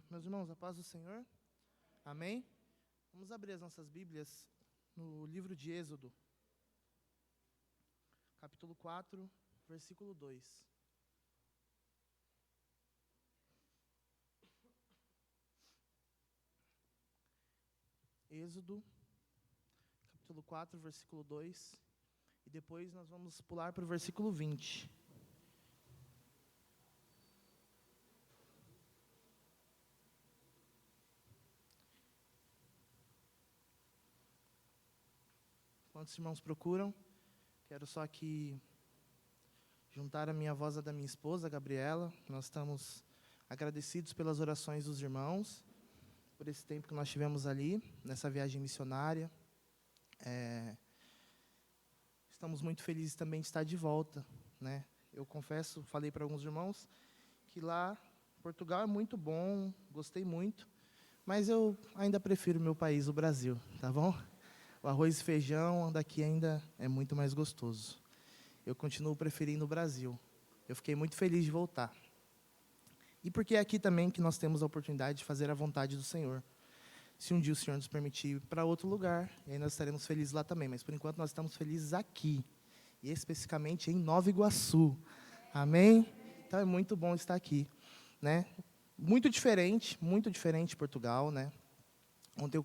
Meus irmãos, a paz do Senhor. Amém? Vamos abrir as nossas Bíblias no livro de Êxodo, capítulo 4, versículo 2. Êxodo, capítulo 4, versículo 2. E depois nós vamos pular para o versículo 20. Enquanto os irmãos procuram, quero só aqui juntar a minha voz à da minha esposa, Gabriela. Nós estamos agradecidos pelas orações dos irmãos, por esse tempo que nós tivemos ali, nessa viagem missionária. Estamos muito felizes também de estar de volta, né? Eu confesso, falei para alguns irmãos, que lá, Portugal é muito bom, gostei muito, mas eu ainda prefiro o meu país, o Brasil, tá bom? O arroz e feijão daqui ainda é muito mais gostoso. Eu continuo preferindo o Brasil. Eu fiquei muito feliz de voltar. E porque é aqui também que nós temos a oportunidade de fazer a vontade do Senhor. Se um dia o Senhor nos permitir ir para outro lugar, e aí nós estaremos felizes lá também. Mas, por enquanto, nós estamos felizes aqui. E especificamente em Nova Iguaçu. Amém? Então, é muito bom estar aqui, né? Muito diferente de Portugal, né? Ontem,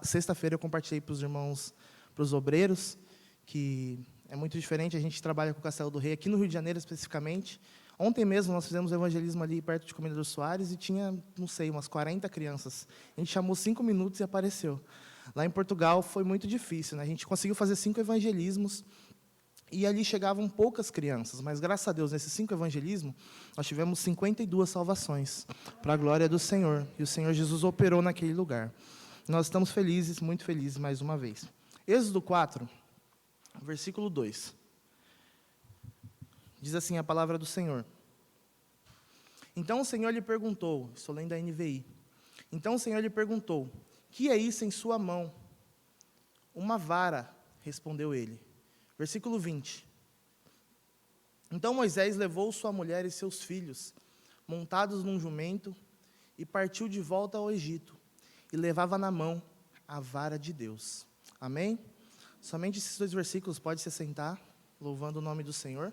sexta-feira, eu compartilhei para os irmãos, para os obreiros, que é muito diferente. A gente trabalha com o Castelo do Rei, aqui no Rio de Janeiro, especificamente. Ontem mesmo, nós fizemos evangelismo ali perto de Comendador Soares e tinha, não sei, umas 40 crianças. A gente chamou 5 minutos e apareceu. Lá em Portugal foi muito difícil, né? A gente conseguiu fazer 5 evangelismos e ali chegavam poucas crianças, mas graças a Deus, nesses 5 evangelismos, nós tivemos 52 salvações, para a glória do Senhor. E o Senhor Jesus operou naquele lugar. Nós estamos felizes, muito felizes mais uma vez. Êxodo 4, versículo 2. Diz assim a palavra do Senhor. Então o Senhor lhe perguntou, estou lendo a NVI. Então o Senhor lhe perguntou, que é isso em sua mão? Uma vara, respondeu ele. Versículo 20. Então Moisés levou sua mulher e seus filhos, montados num jumento, e partiu de volta ao Egito, e levava na mão a vara de Deus. Amém? Somente esses 2 versículos, pode se sentar, louvando o nome do Senhor.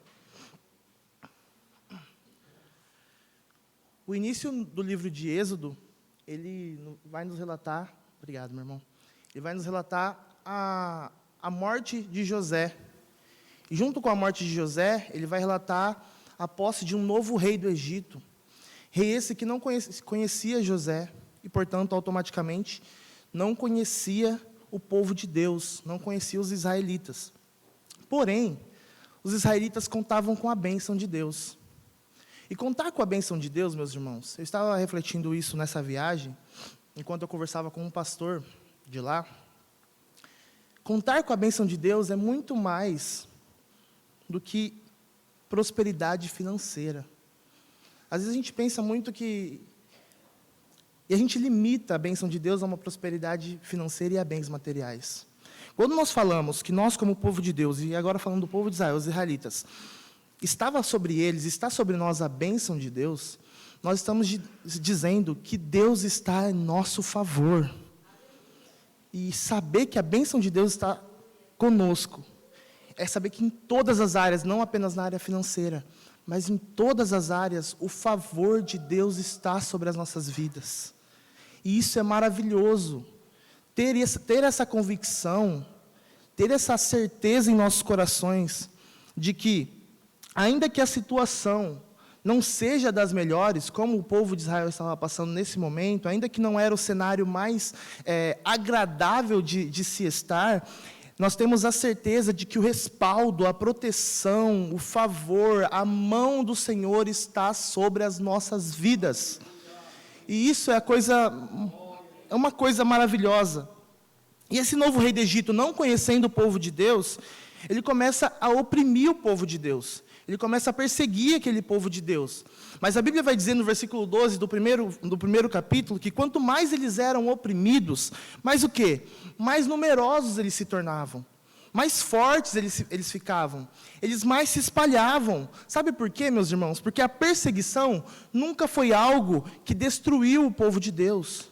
O início do livro de Êxodo, ele vai nos relatar, obrigado, meu irmão, ele vai nos relatar a morte de José. E junto com a morte de José, ele vai relatar a posse de um novo rei do Egito. Rei esse que não conhecia José e, portanto, automaticamente, não conhecia o povo de Deus, não conhecia os israelitas. Porém, os israelitas contavam com a bênção de Deus. E contar com a bênção de Deus, meus irmãos, eu estava refletindo isso nessa viagem, enquanto eu conversava com um pastor de lá. Contar com a bênção de Deus é muito mais do que prosperidade financeira. Às vezes a gente pensa muito que... E a gente limita a bênção de Deus a uma prosperidade financeira e a bens materiais. Quando nós falamos que nós, como povo de Deus, e agora falando do povo de Israel, os israelitas, está sobre nós a bênção de Deus, nós estamos dizendo que Deus está em nosso favor. E saber que a bênção de Deus está conosco, é saber que em todas as áreas, não apenas na área financeira, mas em todas as áreas, o favor de Deus está sobre as nossas vidas. E isso é maravilhoso. Ter essa convicção, ter essa certeza em nossos corações, de que, ainda que a situação não seja das melhores, como o povo de Israel estava passando nesse momento, ainda que não era o cenário mais agradável de se estar, nós temos a certeza de que o respaldo, a proteção, o favor, a mão do Senhor está sobre as nossas vidas. E isso é uma coisa maravilhosa. E esse novo rei do Egito, não conhecendo o povo de Deus, ele começa a oprimir o povo de Deus. Ele começa a perseguir aquele povo de Deus. Mas a Bíblia vai dizer no versículo 12 do primeiro capítulo, que quanto mais eles eram oprimidos, mais o quê? Mais numerosos eles se tornavam. mais fortes eles ficavam, eles mais se espalhavam. Sabe por quê, meus irmãos? Porque a perseguição nunca foi algo que destruiu o povo de Deus.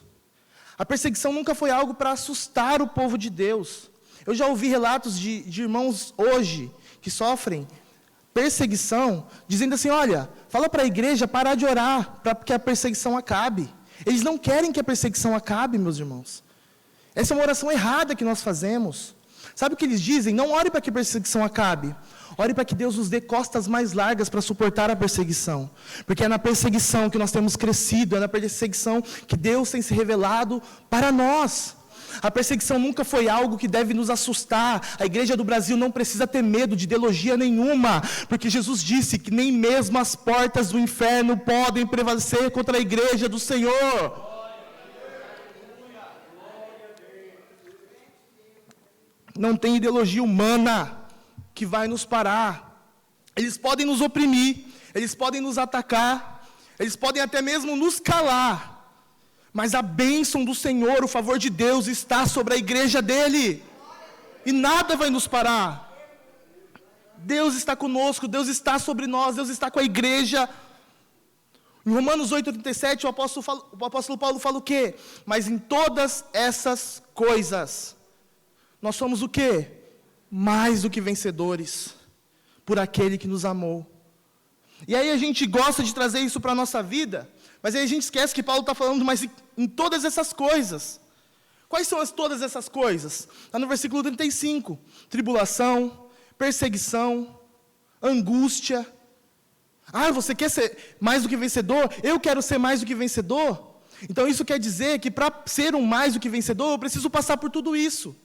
A perseguição nunca foi algo para assustar o povo de Deus. Eu já ouvi relatos de irmãos hoje que sofrem perseguição, dizendo assim, olha, fala para a igreja parar de orar, para que a perseguição acabe. Eles não querem que a perseguição acabe, meus irmãos. Essa é uma oração errada que nós fazemos. Sabe o que eles dizem? Não ore para que a perseguição acabe. Ore para que Deus nos dê costas mais largas para suportar a perseguição. Porque é na perseguição que nós temos crescido, é na perseguição que Deus tem se revelado para nós. A perseguição nunca foi algo que deve nos assustar. A igreja do Brasil não precisa ter medo de ideologia nenhuma, porque Jesus disse que nem mesmo as portas do inferno podem prevalecer contra a igreja do Senhor. Não tem ideologia humana que vai nos parar. Eles podem nos oprimir, eles podem nos atacar, eles podem até mesmo nos calar. Mas a bênção do Senhor, o favor de Deus está sobre a igreja dele. E nada vai nos parar. Deus está conosco, Deus está sobre nós, Deus está com a igreja. Em Romanos 8,37, o apóstolo Paulo fala o quê? Mas em todas essas coisas, nós somos o quê? Mais do que vencedores, por aquele que nos amou. E aí a gente gosta de trazer isso para a nossa vida, mas aí a gente esquece que Paulo está falando, mas em todas essas coisas. Quais são todas essas coisas? Está no versículo 35. Tribulação, perseguição, angústia. Ah, você quer ser mais do que vencedor? Eu quero ser mais do que vencedor. Então isso quer dizer que para ser um mais do que vencedor, eu preciso passar por tudo isso.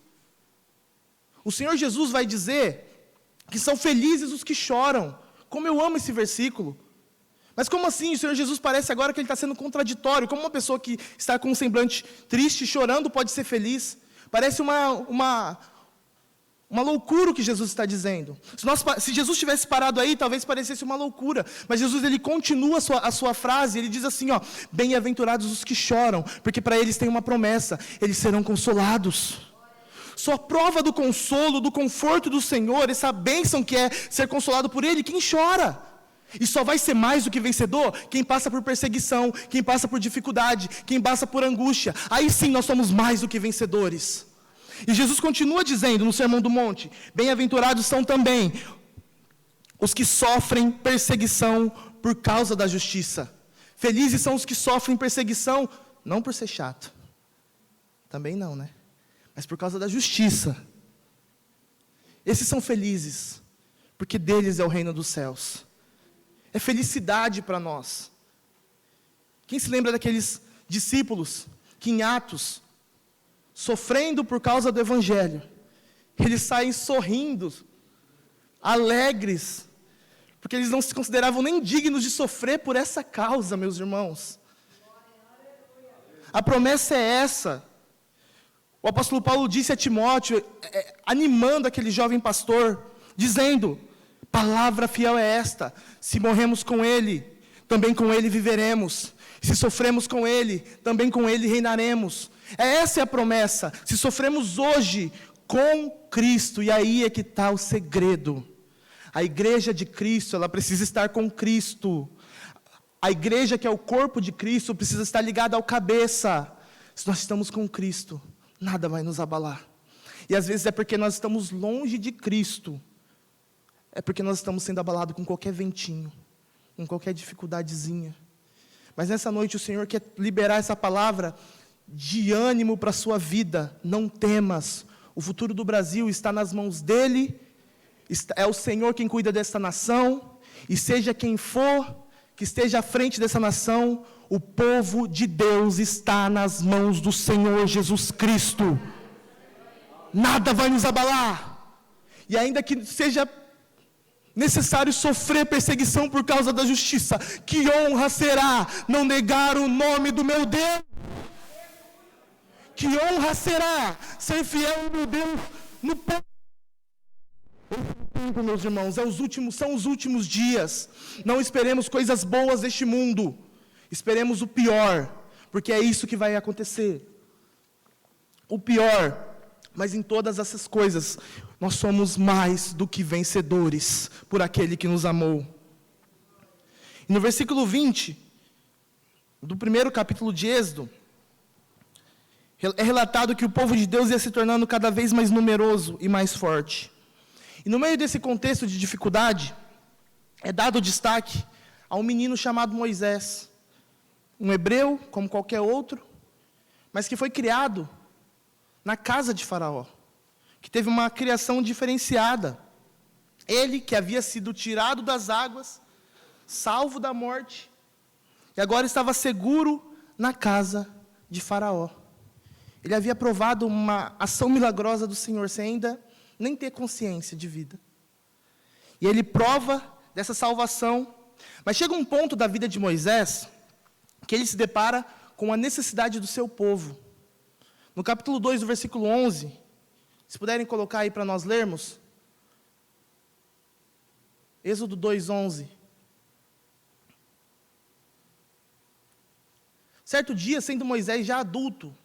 O Senhor Jesus vai dizer que são felizes os que choram. Como eu amo esse versículo. Mas como assim? O Senhor Jesus parece agora que ele está sendo contraditório. Como uma pessoa que está com um semblante triste, chorando, pode ser feliz? Parece uma loucura o que Jesus está dizendo. Se Jesus tivesse parado aí, talvez parecesse uma loucura. Mas Jesus, ele continua a sua frase, ele diz assim, ó, bem-aventurados os que choram, porque para eles tem uma promessa, eles serão consolados. Só prova do consolo, do conforto do Senhor, essa bênção que é ser consolado por Ele, quem chora. E só vai ser mais do que vencedor quem passa por perseguição, quem passa por dificuldade, quem passa por angústia. Aí sim nós somos mais do que vencedores. E Jesus continua dizendo no Sermão do Monte, bem-aventurados são também os que sofrem perseguição por causa da justiça. Felizes são os que sofrem perseguição, não por ser chato. Também não, né? Mas por causa da justiça. Esses são felizes, porque deles é o reino dos céus. É felicidade para nós. Quem se lembra daqueles discípulos que em Atos, sofrendo por causa do Evangelho, eles saem sorrindo, alegres, porque eles não se consideravam nem dignos de sofrer por essa causa, meus irmãos. A promessa é essa. O apóstolo Paulo disse a Timóteo, animando aquele jovem pastor, dizendo, palavra fiel é esta, se morremos com ele, também com ele viveremos, se sofremos com ele, também com ele reinaremos. Essa é a promessa, se sofremos hoje com Cristo, e aí é que está o segredo. A igreja de Cristo, ela precisa estar com Cristo. A igreja que é o corpo de Cristo, precisa estar ligada ao cabeça. Se nós estamos com Cristo, nada vai nos abalar. E às vezes é porque nós estamos longe de Cristo. É porque nós estamos sendo abalados com qualquer ventinho, com qualquer dificuldadezinha. Mas nessa noite o Senhor quer liberar essa palavra de ânimo para a sua vida. Não temas. O futuro do Brasil está nas mãos dEle. É o Senhor quem cuida desta nação. E seja quem for que esteja à frente dessa nação, o povo de Deus está nas mãos do Senhor Jesus Cristo. Nada vai nos abalar. E ainda que seja necessário sofrer perseguição por causa da justiça, que honra será não negar o nome do meu Deus. Que honra será ser fiel ao meu Deus no tempo, meus irmãos, são os últimos dias. Não esperemos coisas boas deste mundo. Esperemos o pior, porque é isso que vai acontecer. O pior, mas em todas essas coisas, nós somos mais do que vencedores por aquele que nos amou. E no versículo 20, do primeiro capítulo de Êxodo, é relatado que o povo de Deus ia se tornando cada vez mais numeroso e mais forte. E no meio desse contexto de dificuldade, é dado destaque a um menino chamado Moisés, um hebreu, como qualquer outro, mas que foi criado na casa de Faraó, que teve uma criação diferenciada. Ele, que havia sido tirado das águas, salvo da morte, e agora estava seguro na casa de Faraó. Ele havia provado uma ação milagrosa do Senhor, sem ainda nem ter consciência de vida. E ele prova dessa salvação, mas chega um ponto da vida de Moisés, que ele se depara com a necessidade do seu povo. No capítulo 2, do versículo 11, se puderem colocar aí para nós lermos, Êxodo 2:11. Certo dia, sendo Moisés já adulto,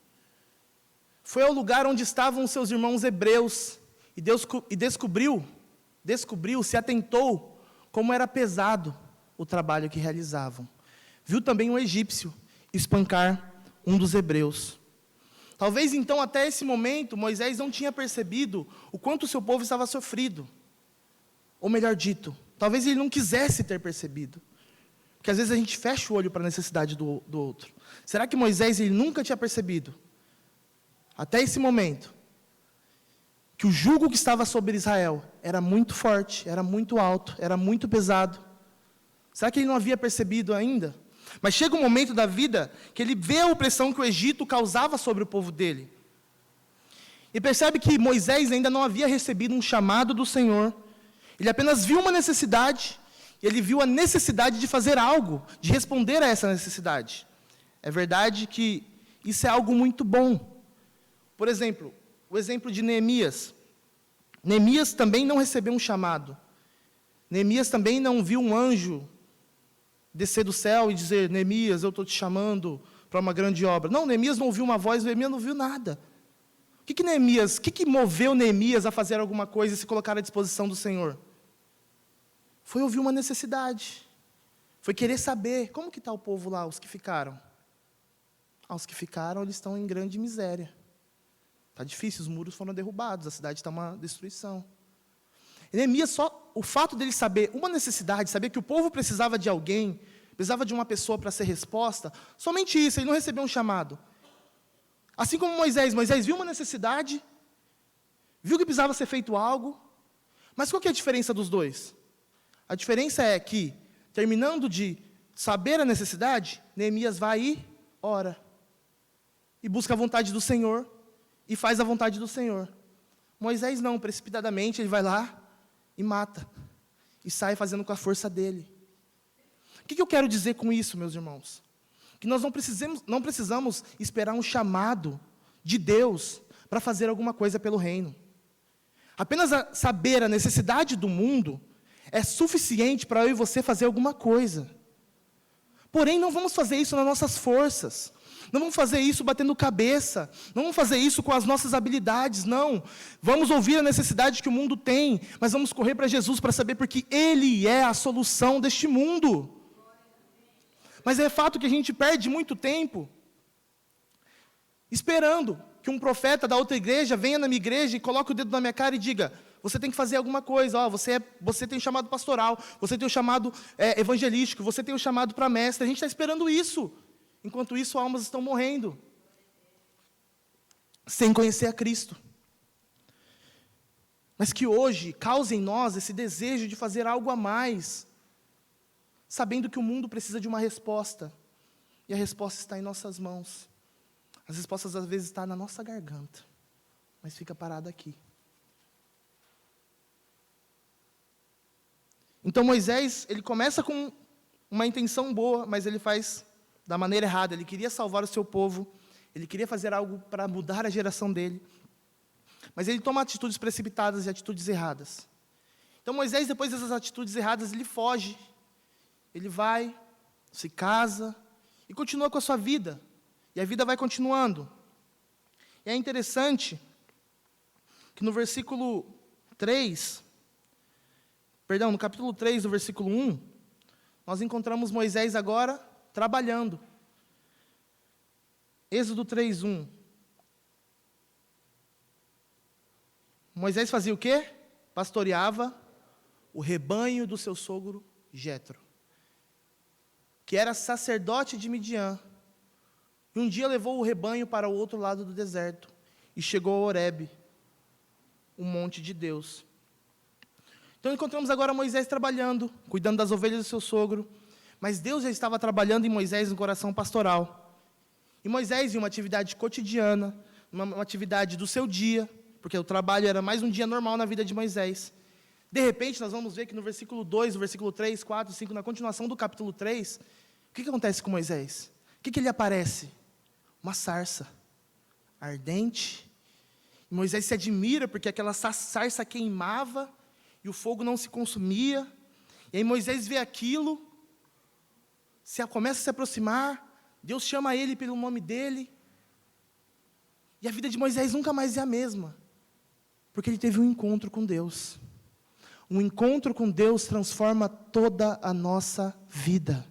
foi ao lugar onde estavam os seus irmãos hebreus, e descobriu, se atentou como era pesado o trabalho que realizavam. Viu também um egípcio espancar um dos hebreus. Talvez então, até esse momento, Moisés não tinha percebido o quanto o seu povo estava sofrido. Ou melhor dito, talvez ele não quisesse ter percebido. Porque às vezes a gente fecha o olho para a necessidade do outro. Será que Moisés ele nunca tinha percebido, até esse momento, que o jugo que estava sobre Israel era muito forte, era muito alto, era muito pesado? Será que ele não havia percebido ainda? Mas chega um momento da vida que ele vê a opressão que o Egito causava sobre o povo dele. E percebe que Moisés ainda não havia recebido um chamado do Senhor. Ele apenas viu uma necessidade, e ele viu a necessidade de fazer algo, de responder a essa necessidade. É verdade que isso é algo muito bom. Por exemplo, o exemplo de Neemias. Neemias também não recebeu um chamado. Neemias também não viu um anjo descer do céu e dizer: Neemias, eu estou te chamando para uma grande obra. Não, Neemias não ouviu uma voz, Neemias não viu nada. O que moveu Neemias a fazer alguma coisa e se colocar à disposição do Senhor? Foi ouvir uma necessidade. Foi querer saber, como que está o povo lá, os que ficaram? Os que ficaram, eles estão em grande miséria. Está difícil, os muros foram derrubados, a cidade está uma destruição. E Neemias, só o fato dele saber uma necessidade, saber que o povo precisava de alguém, precisava de uma pessoa para ser resposta, somente isso, ele não recebeu um chamado. Assim como Moisés viu uma necessidade, viu que precisava ser feito algo, mas qual que é a diferença dos dois? A diferença é que, terminando de saber a necessidade, Neemias vai e ora, e busca a vontade do Senhor, e faz a vontade do Senhor. Moisés não, precipitadamente, ele vai lá e mata, e sai fazendo com a força dele. O que eu quero dizer com isso, meus irmãos? Que nós não precisamos esperar um chamado de Deus para fazer alguma coisa pelo reino. Apenas saber a necessidade do mundo é suficiente para eu e você fazer alguma coisa. Porém, não vamos fazer isso nas nossas forças. Não vamos fazer isso batendo cabeça. Não vamos fazer isso com as nossas habilidades, não. Vamos ouvir a necessidade que o mundo tem, mas vamos correr para Jesus para saber porque Ele é a solução deste mundo. Mas é fato que a gente perde muito tempo esperando que um profeta da outra igreja venha na minha igreja e coloque o dedo na minha cara e diga: você tem que fazer alguma coisa, você tem um chamado pastoral, você tem um chamado evangelístico, você tem um chamado para mestre. A gente está esperando isso. Enquanto isso, almas estão morrendo, sem conhecer a Cristo. Mas que hoje cause em nós esse desejo de fazer algo a mais, sabendo que o mundo precisa de uma resposta, e a resposta está em nossas mãos. As respostas às vezes estão na nossa garganta, mas fica parada aqui. Então Moisés, ele começa com uma intenção boa, mas ele faz da maneira errada. Ele queria salvar o seu povo, ele queria fazer algo para mudar a geração dele, mas ele toma atitudes precipitadas e atitudes erradas. Então Moisés, depois dessas atitudes erradas, ele foge, ele vai, se casa e continua com a sua vida, e a vida vai continuando. E é interessante que no versículo 3, perdão, no capítulo 3, do versículo 1, nós encontramos Moisés agora trabalhando. Êxodo 3, 1. Moisés fazia o quê? Pastoreava o rebanho do seu sogro Jetro, que era sacerdote de Midian. E um dia levou o rebanho para o outro lado do deserto e chegou a Horebe, o monte de Deus. Então encontramos agora Moisés trabalhando, cuidando das ovelhas do seu sogro, mas Deus já estava trabalhando em Moisés no coração pastoral. E Moisés, em uma atividade cotidiana, uma atividade do seu dia, porque o trabalho era mais um dia normal na vida de Moisés. De repente, nós vamos ver que no versículo 2, no versículo 3, 4, 5, na continuação do capítulo 3, o que acontece com Moisés? O que ele aparece? Uma sarça ardente. E Moisés se admira porque aquela sarça queimava e o fogo não se consumia. E aí Moisés vê aquilo, começa a se aproximar, Deus chama ele pelo nome dele. E a vida de Moisés nunca mais é a mesma, porque ele teve um encontro com Deus. Um encontro com Deus transforma toda a nossa vida.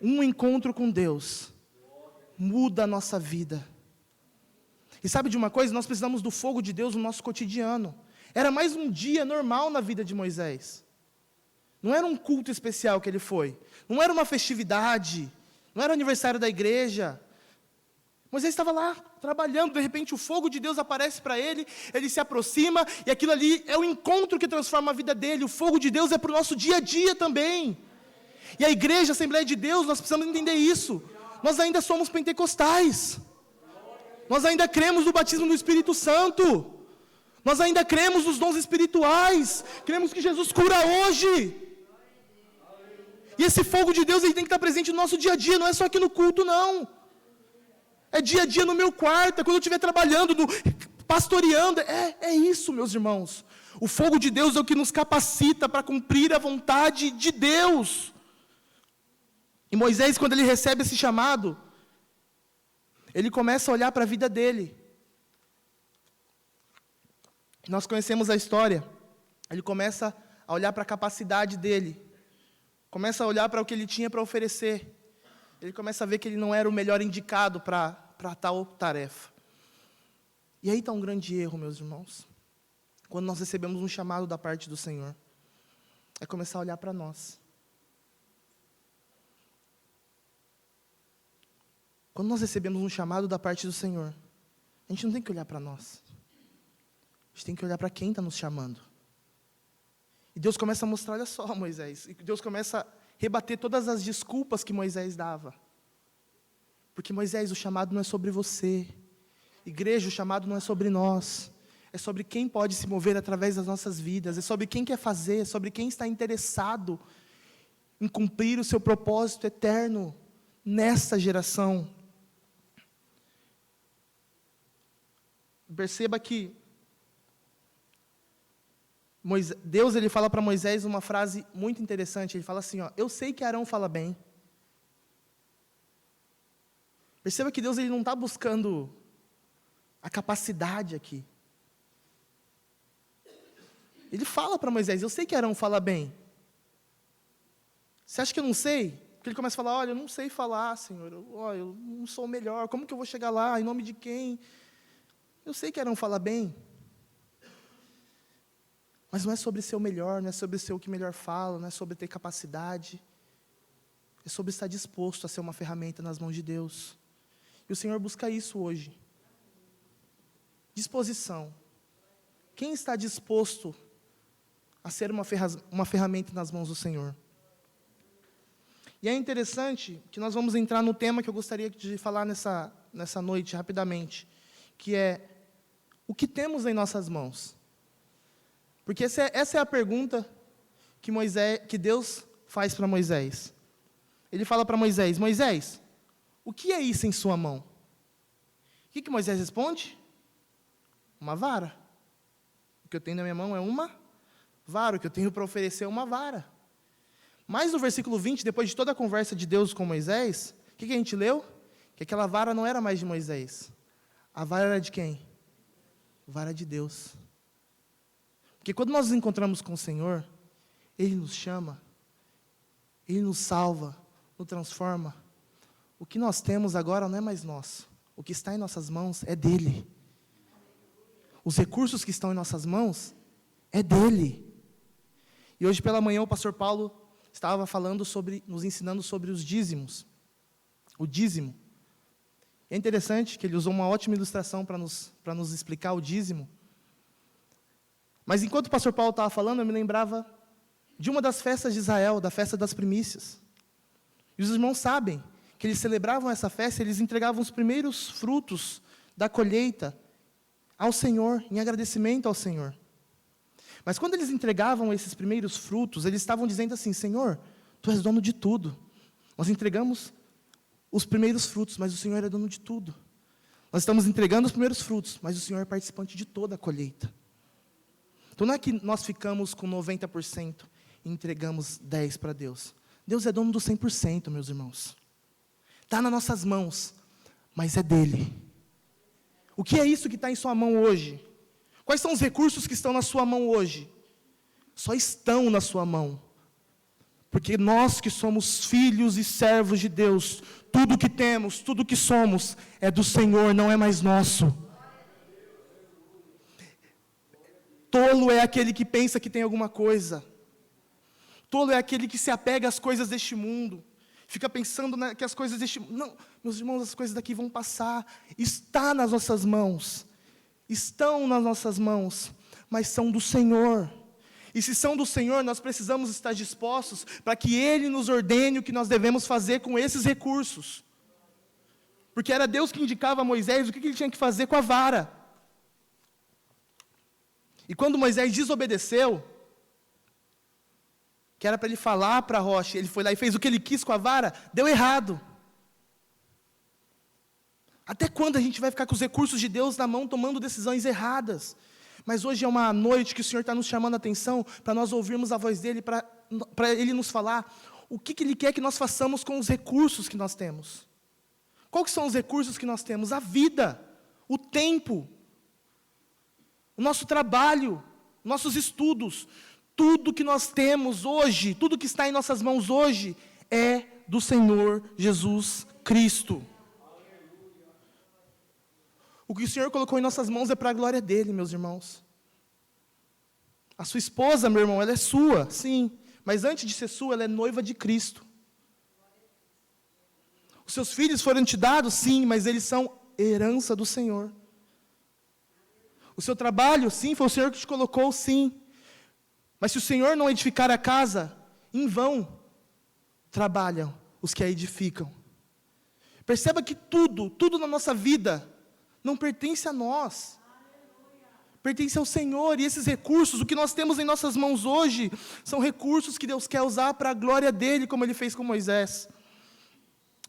Um encontro com Deus muda a nossa vida. E sabe de uma coisa? Nós precisamos do fogo de Deus no nosso cotidiano. Era mais um dia normal na vida de Moisés. Não era um culto especial que ele foi. Não era uma festividade. Não era o aniversário da igreja. Moisés estava lá, trabalhando, de repente o fogo de Deus aparece para ele, ele se aproxima, e aquilo ali é o encontro que transforma a vida dele. O fogo de Deus é para o nosso dia a dia também. E a igreja, a Assembleia de Deus, nós precisamos entender isso. Nós ainda somos pentecostais. Nós ainda cremos no batismo do Espírito Santo. Nós ainda cremos nos dons espirituais. Cremos que Jesus cura hoje. E esse fogo de Deus ele tem que estar presente no nosso dia a dia, não é só aqui no culto, não. É dia a dia no meu quarto, é quando eu estiver trabalhando, pastoreando. É isso, meus irmãos. O fogo de Deus é o que nos capacita para cumprir a vontade de Deus. E Moisés, quando ele recebe esse chamado, ele começa a olhar para a vida dele. Nós conhecemos a história. Ele começa a olhar para a capacidade dele. Começa a olhar para o que ele tinha para oferecer. Ele começa a ver que ele não era o melhor indicado para tal tarefa. E aí está um grande erro, meus irmãos. Quando nós recebemos um chamado da parte do Senhor, é começar a olhar para nós. Quando nós recebemos um chamado da parte do Senhor, a gente não tem que olhar para nós. A gente tem que olhar para quem está nos chamando. E Deus começa a mostrar, olha só, Moisés. E Deus começa a rebater todas as desculpas que Moisés dava. Porque, Moisés, o chamado não é sobre você. Igreja, o chamado não é sobre nós. É sobre quem pode se mover através das nossas vidas. É sobre quem quer fazer. É sobre quem está interessado em cumprir o seu propósito eterno nessa geração. Perceba que Deus ele fala para Moisés uma frase muito interessante. Ele fala assim, eu sei que Arão fala bem. Perceba que Deus ele não está buscando a capacidade aqui. Ele fala para Moisés, eu sei que Arão fala bem. Você acha que eu não sei? Porque ele começa a falar, olha, eu não sei falar, Senhor. Eu não sou o melhor. Como que eu vou chegar lá? Em nome de quem? Eu sei que Arão fala bem. Mas não é sobre ser o melhor, não é sobre ser o que melhor fala, não é sobre ter capacidade. É sobre estar disposto a ser uma ferramenta nas mãos de Deus. E o Senhor busca isso hoje. Disposição. Quem está disposto a ser uma ferramenta nas mãos do Senhor? E é interessante que nós vamos entrar no tema que eu gostaria de falar nessa noite, rapidamente, que é, o que temos em nossas mãos? Porque essa é a pergunta que Deus faz para Moisés. Ele fala para Moisés, Moisés, o que é isso em sua mão? O que Moisés responde? Uma vara. O que eu tenho na minha mão é uma vara. O que eu tenho para oferecer é uma vara. Mas no versículo 20, depois de toda a conversa de Deus com Moisés, o que a gente leu? Que aquela vara não era mais de Moisés. A vara era de quem? A vara de Deus. Porque quando nós nos encontramos com o Senhor, Ele nos chama, Ele nos salva, nos transforma. O que nós temos agora não é mais nosso. O que está em nossas mãos é dEle. Os recursos que estão em nossas mãos é dEle. E hoje pela manhã o pastor Paulo estava falando nos ensinando sobre os dízimos. O dízimo. É interessante que ele usou uma ótima ilustração para nos explicar o dízimo. Mas enquanto o pastor Paulo estava falando, eu me lembrava de uma das festas de Israel, da festa das primícias. E os irmãos sabem que eles celebravam essa festa, eles entregavam os primeiros frutos da colheita ao Senhor, em agradecimento ao Senhor. Mas quando eles entregavam esses primeiros frutos, eles estavam dizendo assim: Senhor, Tu és dono de tudo. Nós entregamos os primeiros frutos, mas o Senhor é dono de tudo. Nós estamos entregando os primeiros frutos, mas o Senhor é participante de toda a colheita. Então não é que nós ficamos com 90% e entregamos 10% para Deus. Deus é dono do 100%, meus irmãos. Está nas nossas mãos, mas é dEle. O que é isso que está em sua mão hoje? Quais são os recursos que estão na sua mão hoje? Só estão na sua mão. Porque nós que somos filhos e servos de Deus, tudo que temos, tudo que somos, é do Senhor, não é mais nosso. Tolo é aquele que pensa que tem alguma coisa. Tolo é aquele que se apega às coisas deste mundo. Fica pensando que as coisas deste mundo... Não, meus irmãos, as coisas daqui vão passar. Está nas nossas mãos. Estão nas nossas mãos, mas são do Senhor. E se são do Senhor, nós precisamos estar dispostos para que Ele nos ordene o que nós devemos fazer com esses recursos. Porque era Deus que indicava a Moisés o que ele tinha que fazer com a vara. E quando Moisés desobedeceu, que era para ele falar para a rocha, ele foi lá e fez o que ele quis com a vara, deu errado. Até quando a gente vai ficar com os recursos de Deus na mão, tomando decisões erradas? Mas hoje é uma noite que o Senhor está nos chamando a atenção, para nós ouvirmos a voz dEle, para Ele nos falar o que Ele quer que nós façamos com os recursos que nós temos. Quais são os recursos que nós temos? A vida, o tempo, o nosso trabalho, nossos estudos. Tudo que nós temos hoje, tudo que está em nossas mãos hoje, é do Senhor Jesus Cristo. O que o Senhor colocou em nossas mãos é para a glória dEle, meus irmãos. A sua esposa, meu irmão, ela é sua, sim. Mas antes de ser sua, ela é noiva de Cristo. Os seus filhos foram te dados, sim, mas eles são herança do Senhor. O seu trabalho, sim, foi o Senhor que te colocou, sim. Mas se o Senhor não edificar a casa, em vão trabalham os que a edificam. Perceba que tudo na nossa vida não pertence a nós. Pertence ao Senhor. E esses recursos, o que nós temos em nossas mãos hoje, são recursos que Deus quer usar para a glória dEle, como Ele fez com Moisés.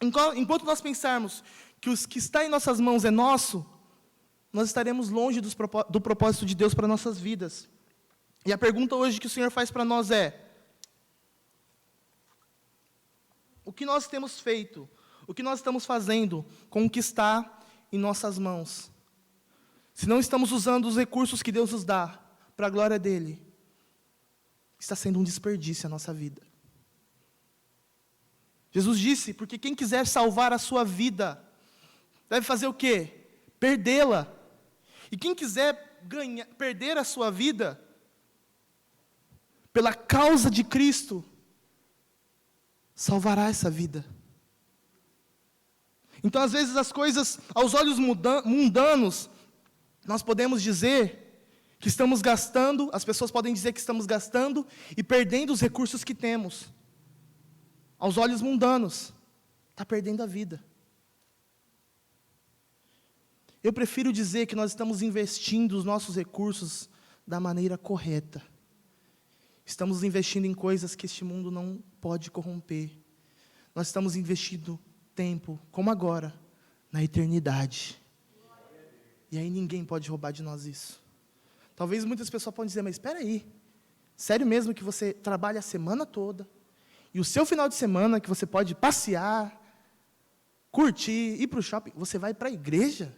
Enquanto nós pensarmos que os que está em nossas mãos é nosso, nós estaremos longe do propósito de Deus para nossas vidas. E a pergunta hoje que o Senhor faz para nós é: o que nós temos feito, o que nós estamos fazendo com o que está em nossas mãos? Se não estamos usando os recursos que Deus nos dá para a glória dEle, está sendo um desperdício a nossa vida. Jesus disse, porque quem quiser salvar a sua vida, deve fazer o quê? Perdê-la. E quem quiser perder a sua vida, pela causa de Cristo, salvará essa vida. Então, às vezes, as coisas, aos olhos mundanos, nós podemos dizer que estamos gastando, as pessoas podem dizer que estamos gastando e perdendo os recursos que temos. Aos olhos mundanos, está perdendo a vida. Eu prefiro dizer que nós estamos investindo os nossos recursos da maneira correta. Estamos investindo em coisas que este mundo não pode corromper. Nós estamos investindo tempo, como agora, na eternidade. E aí ninguém pode roubar de nós isso. Talvez muitas pessoas possam dizer, mas espera aí, sério mesmo que você trabalha a semana toda, e o seu final de semana que você pode passear, curtir, ir para o shopping, você vai para a igreja?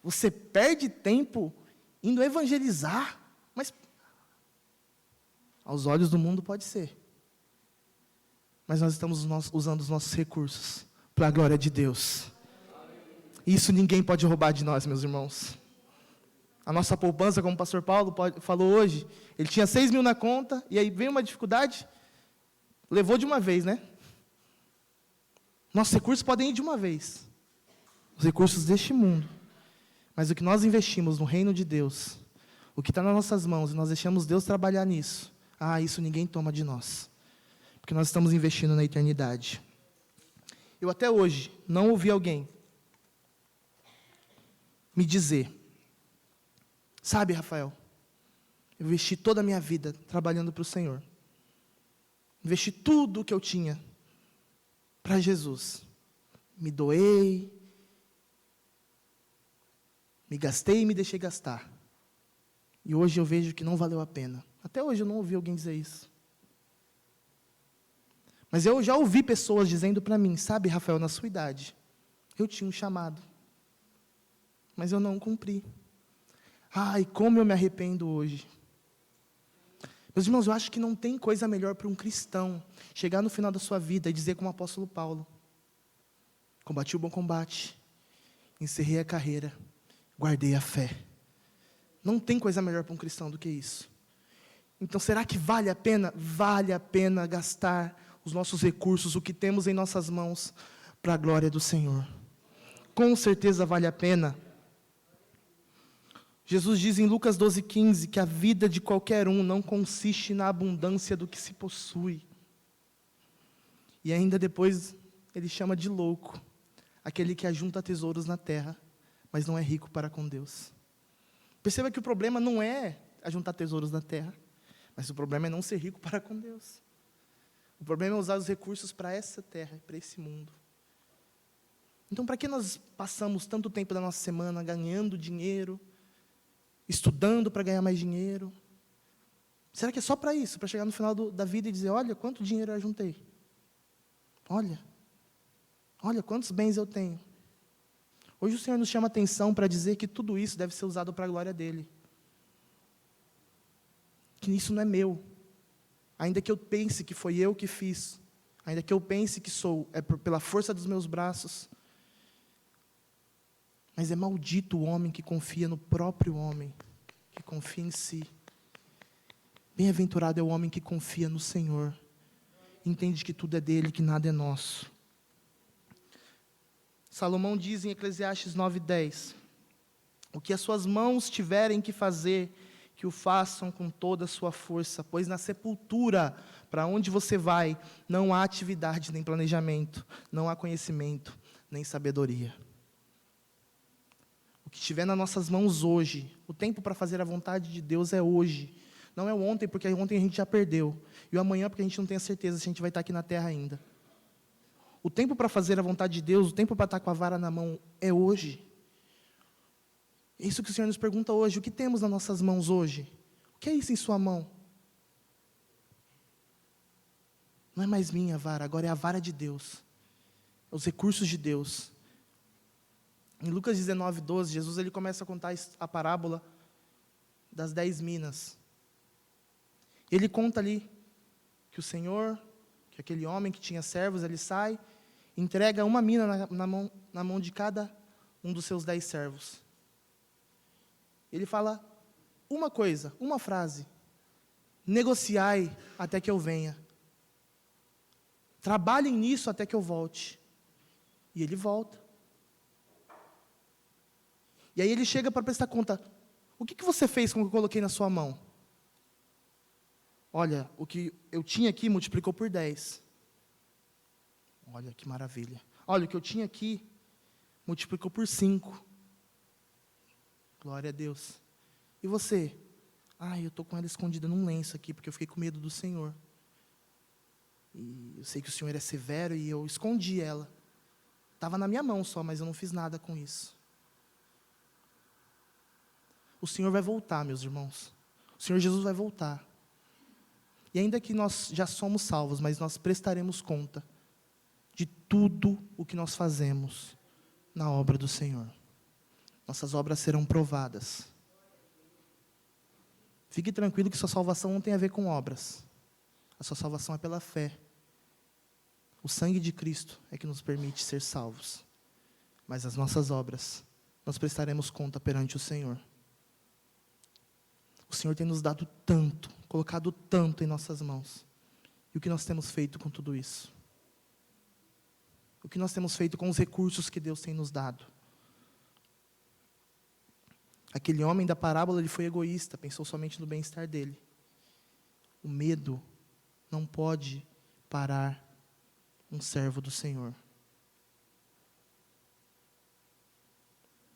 Você perde tempo indo evangelizar? Mas Aos olhos do mundo pode ser. Mas nós estamos usando os nossos recursos para a glória de Deus. Isso ninguém pode roubar de nós, meus irmãos. A nossa poupança, como o pastor Paulo falou hoje, ele tinha 6 mil na conta, e aí veio uma dificuldade, levou de uma vez, né? Nossos recursos podem ir de uma vez. Os recursos deste mundo. Mas o que nós investimos no reino de Deus, o que está nas nossas mãos, e nós deixamos Deus trabalhar nisso, isso ninguém toma de nós. Porque nós estamos investindo na eternidade. Eu até hoje não ouvi alguém me dizer, sabe, Rafael, eu investi toda a minha vida trabalhando para o Senhor. Investi tudo o que eu tinha para Jesus. Me doei, me gastei e me deixei gastar. E hoje eu vejo que não valeu a pena. Até hoje eu não ouvi alguém dizer isso. Mas eu já ouvi pessoas dizendo para mim, sabe, Rafael, na sua idade, eu tinha um chamado, mas eu não cumpri. Ai, como eu me arrependo hoje. Meus irmãos, eu acho que não tem coisa melhor para um cristão chegar no final da sua vida e dizer como o apóstolo Paulo, combati o bom combate, encerrei a carreira, guardei a fé. Não tem coisa melhor para um cristão do que isso. Então, será que vale a pena? Vale a pena gastar os nossos recursos, o que temos em nossas mãos, para a glória do Senhor. Com certeza vale a pena. Jesus diz em Lucas 12,15 que a vida de qualquer um não consiste na abundância do que se possui. E ainda depois ele chama de louco aquele que ajunta tesouros na terra, mas não é rico para com Deus. Perceba que o problema não é ajuntar tesouros na terra, mas o problema é não ser rico para com Deus. O problema é usar os recursos para essa terra, para esse mundo. Então, para que nós passamos tanto tempo da nossa semana ganhando dinheiro, estudando para ganhar mais dinheiro? Será que é só para isso? Para chegar no final da vida e dizer, olha, quanto dinheiro eu juntei. Olha quantos bens eu tenho. Hoje o Senhor nos chama a atenção para dizer que tudo isso deve ser usado para a glória dEle. Que isso não é meu. Ainda que eu pense que foi eu que fiz, ainda que eu pense que pela força dos meus braços, mas é maldito o homem que confia no próprio homem, que confia em si. Bem-aventurado é o homem que confia no Senhor, entende que tudo é dele, que nada é nosso. Salomão diz em Eclesiastes 9:10, o que as suas mãos tiverem que fazer, que o façam com toda a sua força, pois na sepultura, para onde você vai, não há atividade nem planejamento, não há conhecimento nem sabedoria. O que estiver nas nossas mãos hoje, o tempo para fazer a vontade de Deus é hoje, não é o ontem, porque ontem a gente já perdeu, e o amanhã porque a gente não tem a certeza se a gente vai estar aqui na terra ainda. O tempo para fazer a vontade de Deus, o tempo para estar com a vara na mão é hoje. É isso que o Senhor nos pergunta hoje. O que temos nas nossas mãos hoje? O que é isso em sua mão? Não é mais minha vara, agora é a vara de Deus. É os recursos de Deus. Em Lucas 19:12, Jesus ele começa a contar a parábola das 10 minas. Ele conta ali que o Senhor, que aquele homem que tinha servos, ele sai, entrega uma mina na mão de cada um dos seus 10 servos. Ele fala uma coisa, uma frase: negociai até que eu venha. Trabalhem nisso até que eu volte. E ele volta. E aí ele chega para prestar conta: o que você fez com o que eu coloquei na sua mão? Olha, o que eu tinha aqui multiplicou por 10. Olha que maravilha. Olha, o que eu tinha aqui multiplicou por 5. Glória a Deus. E você? Eu estou com ela escondida num lenço aqui, porque eu fiquei com medo do Senhor. E eu sei que o Senhor é severo e eu escondi ela. Estava na minha mão só, mas eu não fiz nada com isso. O Senhor vai voltar, meus irmãos. O Senhor Jesus vai voltar. E ainda que nós já somos salvos, mas nós prestaremos conta de tudo o que nós fazemos na obra do Senhor. Nossas obras serão provadas. Fique tranquilo que sua salvação não tem a ver com obras. A sua salvação é pela fé. O sangue de Cristo é que nos permite ser salvos. Mas as nossas obras, nós prestaremos conta perante o Senhor. O Senhor tem nos dado tanto, colocado tanto em nossas mãos. E o que nós temos feito com tudo isso? O que nós temos feito com os recursos que Deus tem nos dado? Aquele homem da parábola, ele foi egoísta, pensou somente no bem-estar dele. O medo não pode parar um servo do Senhor.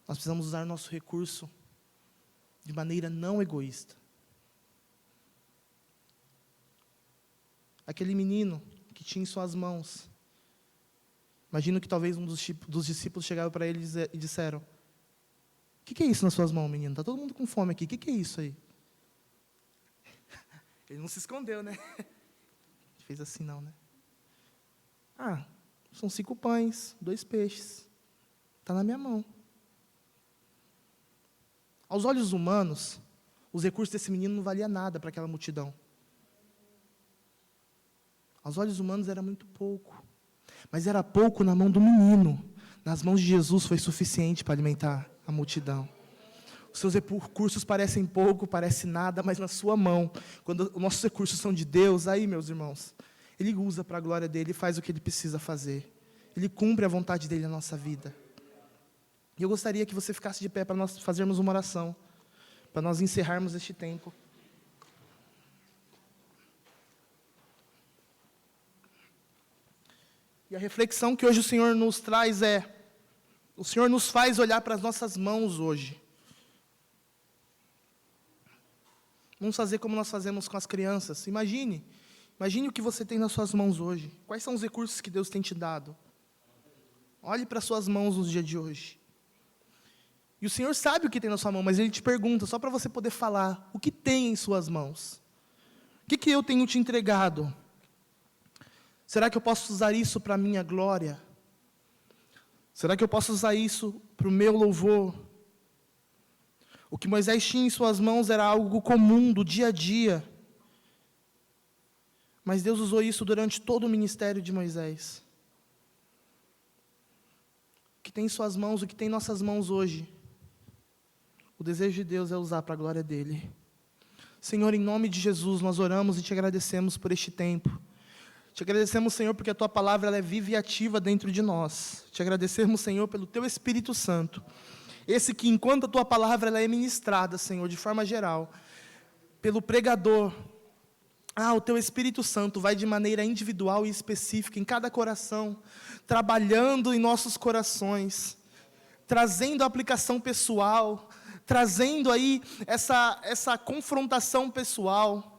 Nós precisamos usar nosso recurso de maneira não egoísta. Aquele menino que tinha em suas mãos, imagino que talvez um dos discípulos chegava para ele e disseram: o que é isso nas suas mãos, menino? Está todo mundo com fome aqui, o que é isso aí? Ele não se escondeu, né? Ele fez assim não, né? São 5 pães, 2 peixes. Está na minha mão. Aos olhos humanos, os recursos desse menino não valiam nada para aquela multidão. Aos olhos humanos era muito pouco. Mas era pouco na mão do menino. Nas mãos de Jesus foi suficiente para alimentar a multidão. Os seus recursos parecem pouco, parece nada, mas na sua mão, quando os nossos recursos são de Deus, aí, meus irmãos, Ele usa para a glória dEle e faz o que Ele precisa fazer. Ele cumpre a vontade dEle na nossa vida. E eu gostaria que você ficasse de pé para nós fazermos uma oração, para nós encerrarmos este tempo. E a reflexão que hoje o Senhor nos traz o Senhor nos faz olhar para as nossas mãos hoje. Vamos fazer como nós fazemos com as crianças. Imagine o que você tem nas suas mãos hoje. Quais são os recursos que Deus tem te dado? Olhe para as suas mãos nos dias de hoje. E o Senhor sabe o que tem na sua mão, mas Ele te pergunta, só para você poder falar, o que tem em suas mãos? O que eu tenho te entregado? Será que eu posso usar isso para a minha glória? Será que eu posso usar isso para o meu louvor? O que Moisés tinha em suas mãos era algo comum do dia a dia. Mas Deus usou isso durante todo o ministério de Moisés. O que tem em suas mãos, o que tem em nossas mãos hoje, o desejo de Deus é usar para a glória dEle. Senhor, em nome de Jesus, nós oramos e te agradecemos por este tempo. Te agradecemos, Senhor, porque a Tua palavra ela é viva e ativa dentro de nós. Te agradecemos, Senhor, pelo Teu Espírito Santo. Esse que, enquanto a Tua palavra ela é ministrada, Senhor, de forma geral, pelo pregador, o Teu Espírito Santo vai de maneira individual e específica em cada coração, trabalhando em nossos corações, trazendo a aplicação pessoal, trazendo aí essa confrontação pessoal.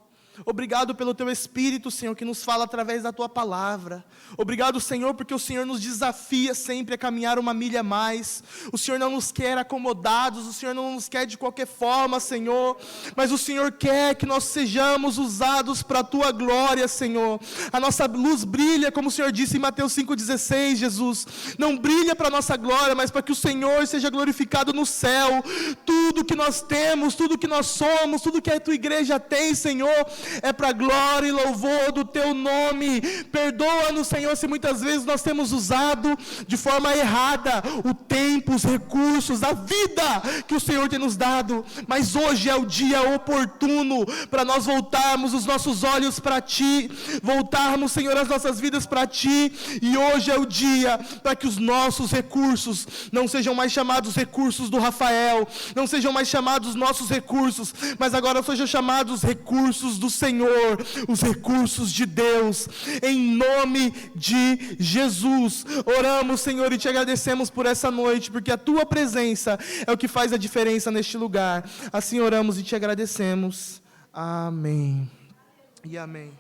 Obrigado pelo Teu Espírito, Senhor, que nos fala através da Tua palavra. Obrigado, Senhor, porque o Senhor nos desafia sempre a caminhar uma milha a mais. O Senhor não nos quer acomodados, o Senhor não nos quer de qualquer forma, Senhor, mas o Senhor quer que nós sejamos usados para a Tua glória, Senhor. A nossa luz brilha, como o Senhor disse em Mateus 5,16, Jesus. Não brilha para a nossa glória, mas para que o Senhor seja glorificado no céu. Tudo que nós temos, tudo que nós somos, tudo que a Tua igreja tem, Senhor, é para a glória e louvor do Teu nome. Perdoa-nos, Senhor, se muitas vezes nós temos usado de forma errada o tempo, os recursos, a vida que o Senhor tem nos dado, mas hoje é o dia oportuno para nós voltarmos os nossos olhos para Ti, voltarmos, Senhor, as nossas vidas para Ti, e hoje é o dia para que os nossos recursos não sejam mais chamados recursos do Rafael, não sejam mais chamados nossos recursos, mas agora sejam chamados recursos do Senhor, os recursos de Deus, em nome de Jesus. Oramos, Senhor, e Te agradecemos por essa noite, porque a Tua presença é o que faz a diferença neste lugar. Assim oramos e Te agradecemos. Amém. E amém.